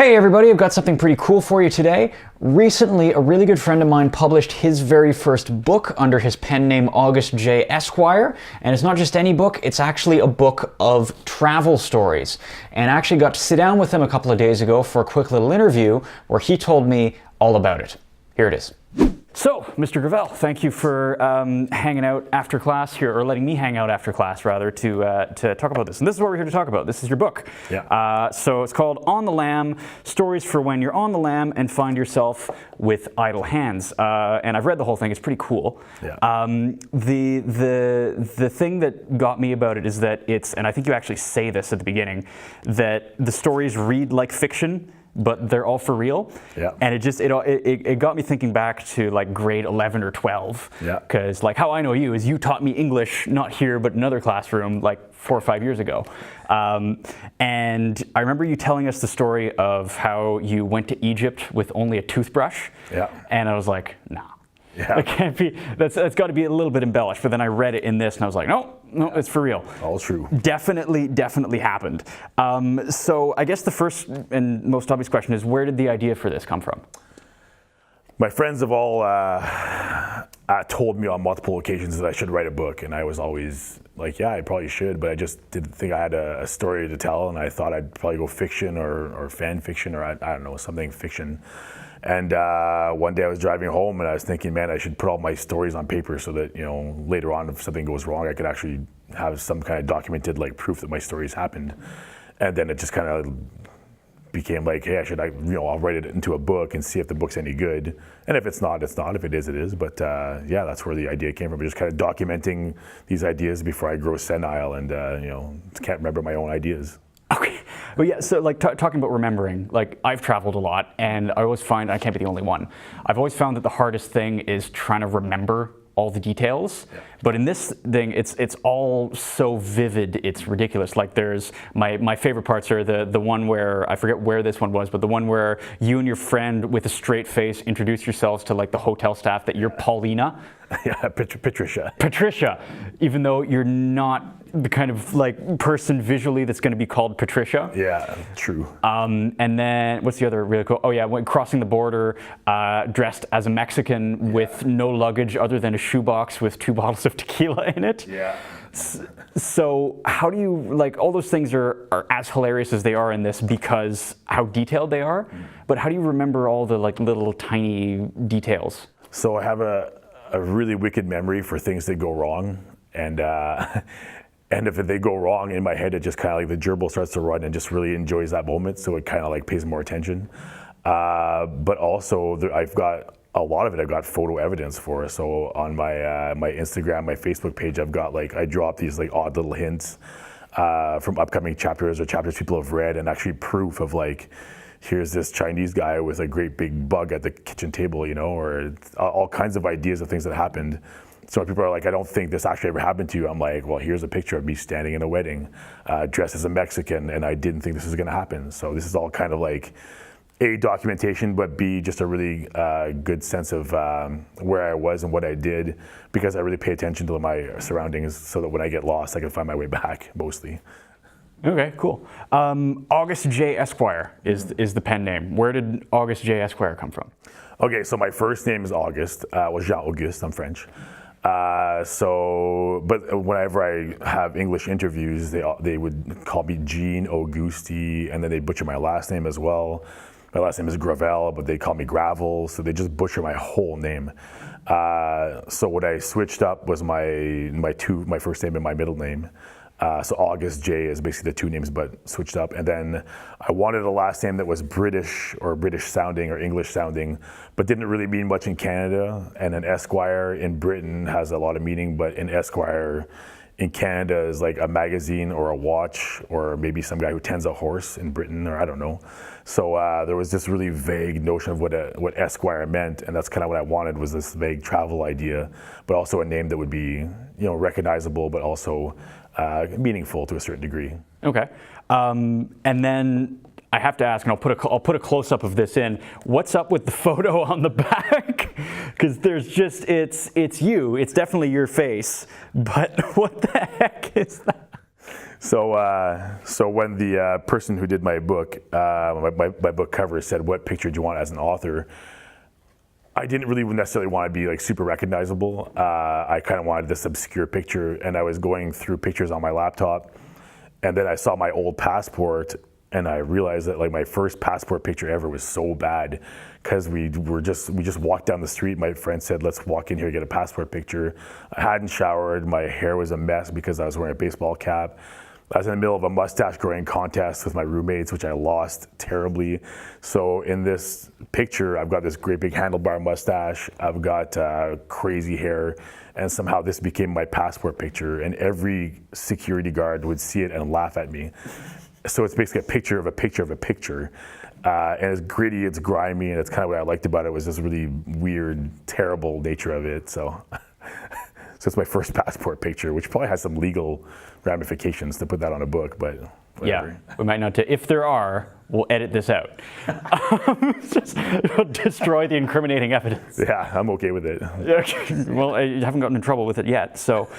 Hey everybody, I've got something pretty cool for you today. Recently, a really good friend of mine published his very first book under his pen name August J. Esquire. And it's not just any book, it's actually a book of travel stories. And I actually got to sit down with him a couple of days ago for a quick little interview where he told me all about it. Here it is. So, Mr. Gravel, thank you for hanging out after class here, or letting me hang out after class, rather, to talk about this. And this is what we're here to talk about. This is your book. Yeah. So it's called On the Lam, Stories for When You're on the Lam and Find Yourself with Idle Hands. And I've read the whole thing. It's pretty cool. Yeah. The thing that got me about it is that it's, and I think you actually say this at the beginning, that the stories read like fiction, but they're all for real. Yeah. And it got me thinking back to like grade 11 or 12. Yeah. Because like how I know you is you taught me English, not here, but in another classroom like 4 or 5 years ago. And I remember you telling us the story of how you went to Egypt with only a toothbrush. Yeah. And I was like, nah. Yeah. It can't be, that's got to be a little bit embellished. But then I read it in this and I was like, no, it's for real. All true. Definitely happened. So I guess the first and most obvious question is, where did the idea for this come from? My friends have all told me on multiple occasions that I should write a book, and I was always like, yeah, I probably should, but I just didn't think I had a story to tell, and I thought I'd probably go fiction or fan fiction, or I don't know, something fiction. And one day I was driving home and I was thinking, man, I should put all my stories on paper so that, you know, later on if something goes wrong, I could actually have some kind of documented like proof that my stories happened. And then it just kind of became like, hey, I'll write it into a book and see if the book's any good. And if it's not, it's not. If it is, it is. But yeah, that's where the idea came from. Just kind of documenting these ideas before I grow senile and, can't remember my own ideas. Okay, well, yeah, so like talking about remembering, like I've traveled a lot and I always find, I can't be the only one, I've always found that the hardest thing is trying to remember all the details. Yeah. But in this thing, it's all so vivid, it's ridiculous. Like there's, my favorite parts are the one where, I forget where this one was, but the one where you and your friend with a straight face introduce yourselves to like the hotel staff that you're Paulina. Yeah, Patricia. Patricia, even though you're not the kind of like person visually that's going to be called Patricia. Yeah, true. And then what's the other really cool? Oh yeah, when crossing the border, dressed as a Mexican with no luggage other than a shoebox with 2 bottles of tequila in it. Yeah. So how do you, like, all those things are as hilarious as they are in this because how detailed they are, but how do you remember all the like little tiny details? So I have a really wicked memory for things that go wrong, and if they go wrong in my head, it just kind of like the gerbil starts to run and just really enjoys that moment, so it kind of like pays more attention. But also I've got a lot of it, I've got photo evidence for. So on my my Instagram, my Facebook page, I've got like, I drop these like odd little hints from upcoming chapters or chapters people have read, and actually proof of like, here's this Chinese guy with a great big bug at the kitchen table, you know, or all kinds of ideas of things that happened. So when people are like, I don't think this actually ever happened to you, I'm like, well, here's a picture of me standing in a wedding, dressed as a Mexican, and I didn't think this was gonna happen. So this is all kind of like, A, documentation, but B, just a really good sense of where I was and what I did, because I really pay attention to my surroundings so that when I get lost, I can find my way back, mostly. Okay, cool. August J. Esquire is the pen name. Where did August J. Esquire come from? Okay, so my first name is August. Well, Jean-Auguste, I'm French. But whenever I have English interviews, they would call me Jean Augusti, and then they butcher my last name as well. My last name is Gravel, but they call me Gravel, so they just butcher my whole name. So what I switched up was my first name and my middle name. So August J is basically the 2 names, but switched up. And then I wanted a last name that was British or British sounding or English sounding, but didn't really mean much in Canada. And an Esquire in Britain has a lot of meaning, but an Esquire in Canada is like a magazine or a watch, or maybe some guy who tends a horse in Britain, or I don't know. So there was this really vague notion of what Esquire meant, and that's kind of what I wanted, was this vague travel idea, but also a name that would be, you know, recognizable, but also meaningful to a certain degree. Okay, and then I have to ask, and I'll put a close up of this in. What's up with the photo on the back? Because there's just it's you. It's definitely your face. But what the heck is that? So when the person who did my book, my book cover said, "What picture do you want as an author?" I didn't really necessarily want to be like super recognizable. I kind of wanted this obscure picture, and I was going through pictures on my laptop, and then I saw my old passport, and I realized that like my first passport picture ever was so bad, because we just walked down the street. My friend said, "Let's walk in here and get a passport picture." I hadn't showered. My hair was a mess because I was wearing a baseball cap. I was in the middle of a mustache growing contest with my roommates, which I lost terribly. So in this picture, I've got this great big handlebar mustache. I've got crazy hair, and somehow this became my passport picture, and every security guard would see it and laugh at me. So it's basically a picture of a picture of a picture. And it's gritty, it's grimy, and it's kind of what I liked about it was this really weird, terrible nature of it. So it's my first passport picture, which probably has some legal ramifications to put that on a book, but whatever. Yeah, we might not. If there are, we'll edit this out. Just destroy the incriminating evidence. Yeah, I'm okay with it. Well, I haven't gotten in trouble with it yet. So,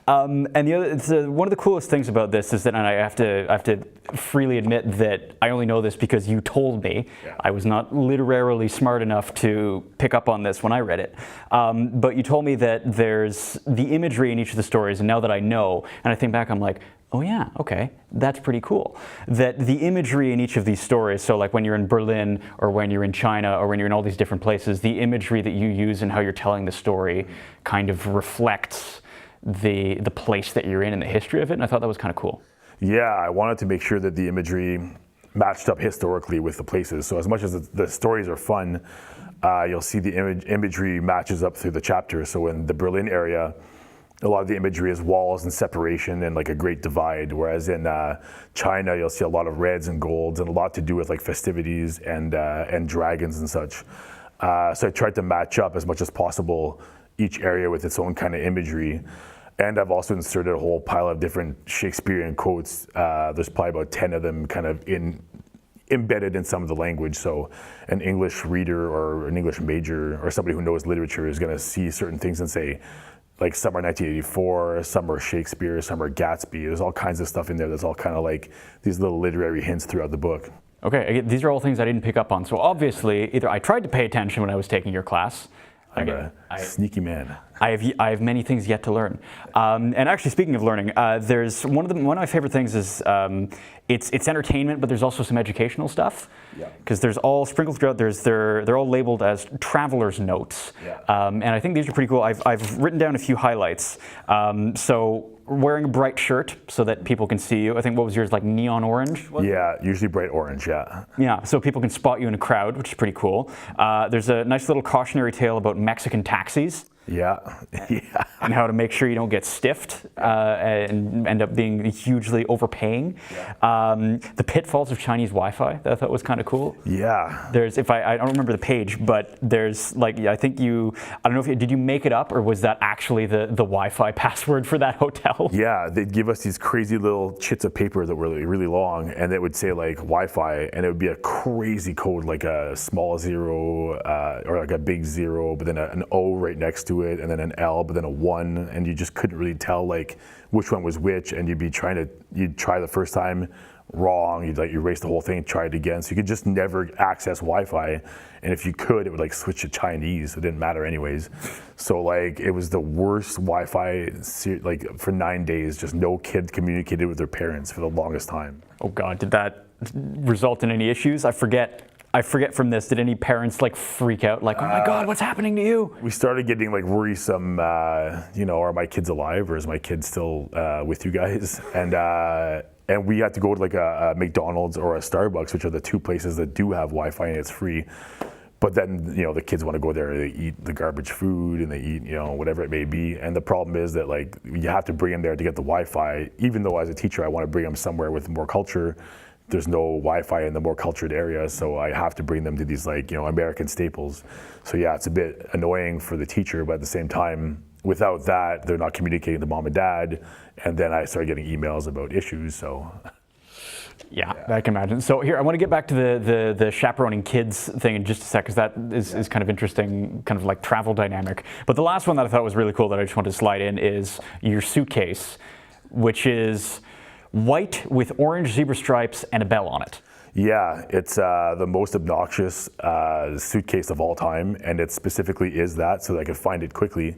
and the other, one of the coolest things about this is that, and I have to freely admit that I only know this because you told me. Yeah. I was not literarily smart enough to pick up on this when I read it. But you told me that there's the imagery in each of the stories, and now that I know, and I think back, I'm like, oh yeah, okay, that's pretty cool. That the imagery in each of these stories, so like when you're in Berlin or when you're in China or when you're in all these different places, the imagery that you use and how you're telling the story kind of reflects the place that you're in and the history of it, and I thought that was kind of cool. Yeah, I wanted to make sure that the imagery matched up historically with the places. So as much as the stories are fun, you'll see the imagery matches up through the chapters. So in the Berlin area, a lot of the imagery is walls and separation and like a great divide, whereas in China you'll see a lot of reds and golds and a lot to do with like festivities and dragons and such. So I tried to match up as much as possible each area with its own kind of imagery. And I've also inserted a whole pile of different Shakespearean quotes. There's probably about 10 of them kind of embedded in some of the language. So an English reader or an English major or somebody who knows literature is going to see certain things and say, like some are 1984, some are Shakespeare, some are Gatsby. There's all kinds of stuff in there that's all kind of like these little literary hints throughout the book. Okay, these are all things I didn't pick up on. So obviously, either I tried to pay attention when I was taking your class. I'm a sneaky man. I have many things yet to learn. And actually, speaking of learning, there's one of my favorite things is it's entertainment, but there's also some educational stuff. Because there's all sprinkled throughout. They're all labeled as traveler's notes. Yeah. And I think these are pretty cool. I've written down a few highlights. So wearing a bright shirt so that people can see you. I think what was yours, like neon orange? Yeah, usually bright orange, yeah. Yeah, so people can spot you in a crowd, which is pretty cool. There's a nice little cautionary tale about Mexican taxis. Yeah. And how to make sure you don't get stiffed and end up being hugely overpaying. Yeah. The pitfalls of Chinese Wi-Fi, that I thought was kind of cool. Yeah. There's, I don't remember the page, but there's like, I think I don't know if did you make it up or was that actually the Wi-Fi password for that hotel? Yeah, they'd give us these crazy little chits of paper that were really long, and it would say like Wi-Fi, and it would be a crazy code, like a small 0 or like a big 0, but then an O right next to it, and then an L, but then a 1, and you just couldn't really tell like which one was which, and you'd try the first time wrong, you'd like erase the whole thing, try it again, so you could just never access Wi-Fi, and if you could, it would like switch to Chinese, so it didn't matter anyways. So like it was the worst Wi-Fi like for 9 days, just no kid communicated with their parents for the longest time. Oh God, did that result in any issues? I forget from this, did any parents like freak out, like, oh my God, what's happening to you? We started getting like worrisome, are my kids alive or is my kid still with you guys? And we had to go to like a McDonald's or a Starbucks, which are the two places that do have Wi-Fi and it's free. But then, the kids want to go there, they eat the garbage food and they eat, whatever it may be. And the problem is that like, you have to bring them there to get the Wi-Fi, even though as a teacher, I want to bring them somewhere with more culture. There's no Wi-Fi in the more cultured areas, so I have to bring them to these like, American staples. So yeah, it's a bit annoying for the teacher, but at the same time, without that, they're not communicating to mom and dad. And then I started getting emails about issues, so. Yeah, I can imagine. So here, I want to get back to the chaperoning kids thing in just a sec, because that is kind of interesting, kind of like travel dynamic. But the last one that I thought was really cool that I just wanted to slide in is your suitcase, which is white with orange zebra stripes and a bell on it. Yeah, it's the most obnoxious suitcase of all time, and it specifically is that so that I can find it quickly.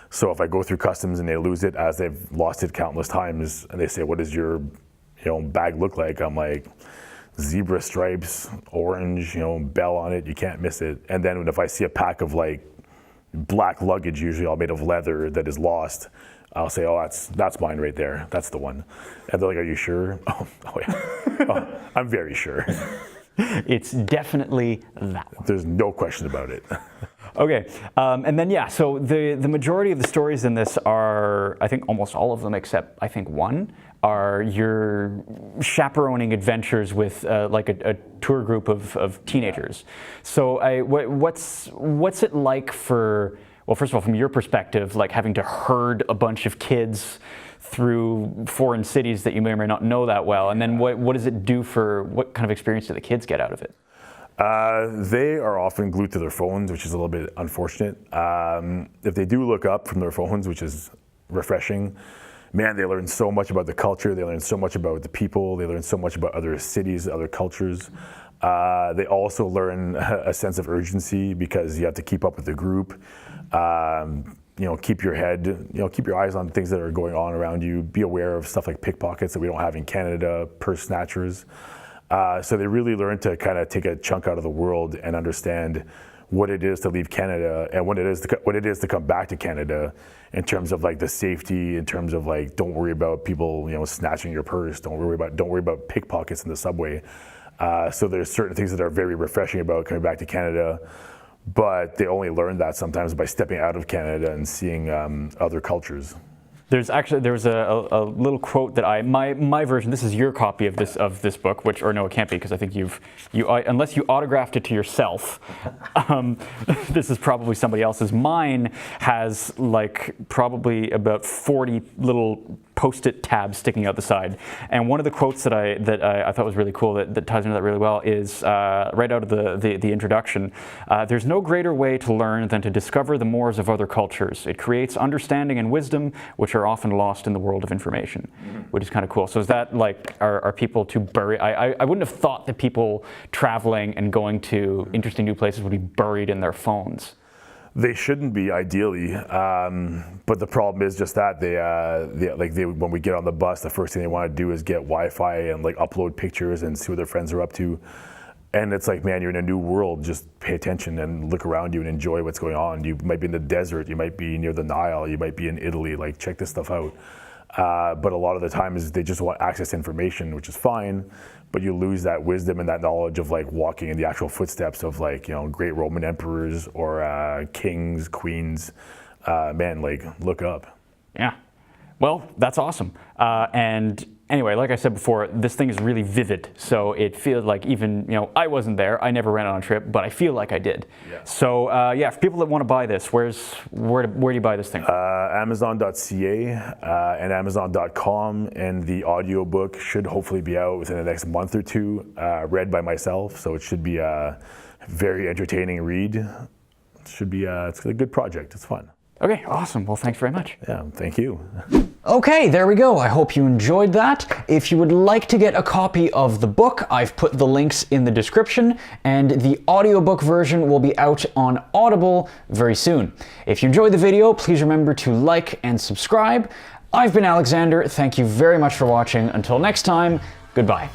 So if I go through customs and they lose it, as they've lost it countless times, and they say, "What does your bag look like?" I'm like, zebra stripes, orange, bell on it, you can't miss it. And then if I see a pack of like black luggage, usually all made of leather, that is lost, I'll say, "Oh, that's mine right there. That's the one." And they're like, "Are you sure?" Oh yeah. Oh, I'm very sure. It's definitely that one. There's no question about it. Okay, and then yeah, so the majority of the stories in this are, I think almost all of them except I think one, are your chaperoning adventures with like a tour group of teenagers. So what's it like for, well, first of all, from your perspective, like having to herd a bunch of kids through foreign cities that you may or may not know that well, and then what does it do for, what kind of experience do the kids get out of it? They are often glued to their phones, which is a little bit unfortunate. If they do look up from their phones, which is refreshing, man, they learn so much about the culture, they learn so much about the people, they learn so much about other cities, other cultures. They also learn a sense of urgency because you have to keep up with the group. Keep your head, keep your eyes on things that are going on around you. Be aware of stuff like pickpockets that we don't have in Canada, purse snatchers. So they really learn to kind of take a chunk out of the world and understand what it is to leave Canada and what it is to come back to Canada, in terms of like the safety, in terms of like, don't worry about people snatching your purse, don't worry about pickpockets in the subway. So there's certain things that are very refreshing about coming back to Canada, but they only learn that sometimes by stepping out of Canada and seeing other cultures. There was a little quote that my version. This is your copy of this book, which, or no, it can't be, because I think unless you autographed it to yourself, this is probably somebody else's. Mine has like probably about 40 little Post-it tabs sticking out the side, and one of the quotes that I thought was really cool that ties into that really well is right out of the introduction. There's no greater way to learn than to discover the mores of other cultures. It creates understanding and wisdom, which are often lost in the world of information, which is kind of cool. So is that like, are people too buried? I wouldn't have thought that people traveling and going to interesting new places would be buried in their phones. They shouldn't be, ideally, but the problem is just that when we get on the bus, the first thing they want to do is get Wi-Fi and like upload pictures and see what their friends are up to. And it's like, man, you're in a new world. Just pay attention and look around you and enjoy what's going on. You might be in the desert, you might be near the Nile, you might be in Italy. Like, check this stuff out. But a lot of the times they just want access to information, which is fine, but you lose that wisdom and that knowledge of like walking in the actual footsteps of like, great Roman emperors or kings, queens. Man, like, look up. Yeah. Well, that's awesome. And anyway, like I said before, this thing is really vivid. So it feels like even, I wasn't there. I never ran on a trip, but I feel like I did. Yeah. So yeah, for people that want to buy this, where do you buy this thing? Amazon.ca and Amazon.com, and the audiobook should hopefully be out within the next month or two, read by myself. So it should be a very entertaining read. It should be it's a good project. It's fun. Okay, awesome. Well, thanks very much. Yeah, thank you. Okay, there we go. I hope you enjoyed that. If you would like to get a copy of the book, I've put the links in the description, and the audiobook version will be out on Audible very soon. If you enjoyed the video, please remember to like and subscribe. I've been Alexander. Thank you very much for watching. Until next time, goodbye.